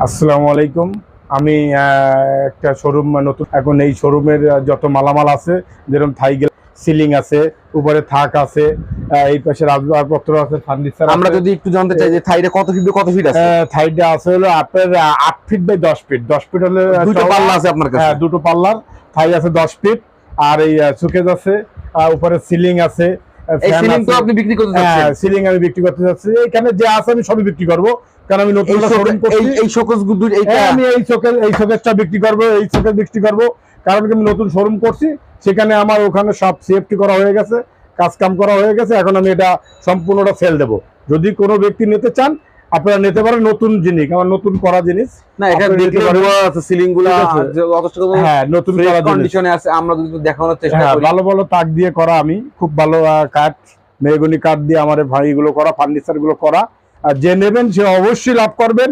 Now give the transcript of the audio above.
আসসালামু আলাইকুম। আমি একটা শোরুম নতুন, এখন এই শোরুমের যত মালামাল আছে, যেরকম থাই সিলিং আছে, উপরে থাক আছে, এই পাশে আসবাবপত্র আছে, ফার্নিচার আমরা আছে। যদি একটু জানতে চাই যে থাইটা কত ফিট আছে? থাইটা আছে হলো আপনার 8 ফিট বাই 10 ফিট। 10 ফিট হলে দুটো পাল্লা আছে আপনার কাছে? হ্যাঁ, দুটো পাল্লার থাই আছে 10 ফিট। আর এই সুকেজ আছে, উপরে সিলিং আছে, এই ফ্যান সিলিং তো আছে। আপনি বিক্রি করতে হ্যাঁ, চাচ্ছেন? সিলিং আমি বিক্রি করতে চাচ্ছি। এখানে যে আছে আমি সবই বিক্রি করবো, কারণ আমি নতুন শোরুম করছি। এই শোকেস গুলো হ্যাঁ, আমি এই শোকেসটা বিক্রি করবো, এই শোকেস বিক্রি করবো, কারণ আমি নতুন শোরুম করছি। সেখানে আমার ওখানে সব সেফটি করা হয়ে গেছে, কাজ কাম করা হয়ে গেছে। এখন আমি এটা সম্পূর্ণটা সেল দেবো। যদি কোনো ব্যক্তি নিতে চান, আপনারা নিতে পারেন। নতুন জিনিস, আমার নতুন করা জিনিস। না, এটা দেখলে বোঝা যাচ্ছে সিলিং গুলো যথেষ্ট হ্যাঁ, নতুন করা জিনিস, কন্ডিশনে আছে। আমরা যদি দেখানোর চেষ্টা হ্যাঁ, করি। ভালো ভালো তাক দিয়ে করা, আমি খুব ভালো কাঠ, মেহগনি কাঠ দিয়ে আমার ভাই এগুলো করা, ফার্নিচার গুলো করা। আর যে নেবেন সে অবশ্যই লাভ করবেন।